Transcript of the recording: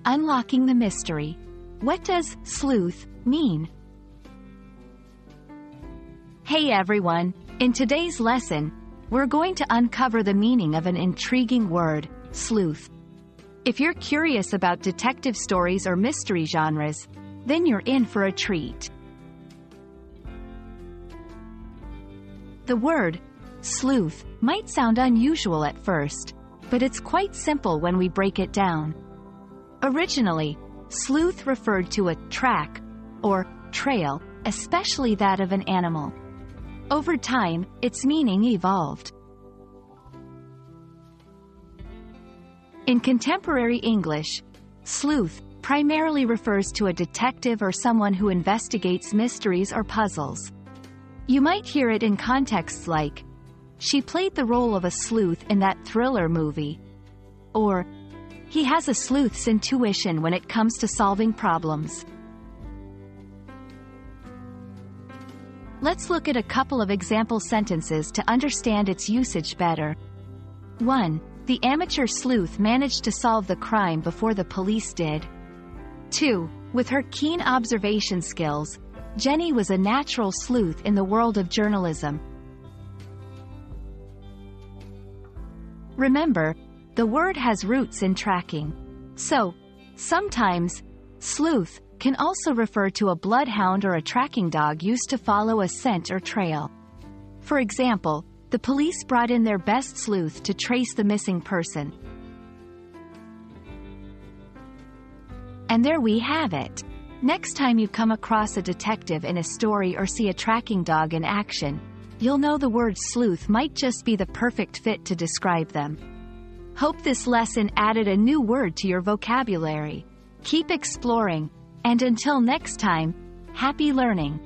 Unlocking the mystery. What does sleuth mean? Hey everyone, in today's lesson, we're going to uncover the meaning of an intriguing word, sleuth. If you're curious about detective stories or mystery genres, then you're in for a treat. The word sleuth might sound unusual at first, but it's quite simple when we break it down. Originally, sleuth referred to a track or trail, especially that of an animal. Over time, its meaning evolved. In contemporary English, sleuth primarily refers to a detective or someone who investigates mysteries or puzzles. You might hear it in contexts like, "She played the role of a sleuth in that thriller movie," or "He has a sleuth's intuition when it comes to solving problems." Let's look at a couple of example sentences to understand its usage better. 1. The amateur sleuth managed to solve the crime before the police did. 2. With her keen observation skills, Jenny was a natural sleuth in the world of journalism. Remember, the word has roots in tracking. So, sometimes, sleuth can also refer to a bloodhound or a tracking dog used to follow a scent or trail. For example, the police brought in their best sleuth to trace the missing person. And there we have it. Next time you come across a detective in a story or see a tracking dog in action, you'll know the word sleuth might just be the perfect fit to describe them. Hope this lesson added a new word to your vocabulary. Keep exploring, and until next time, happy learning!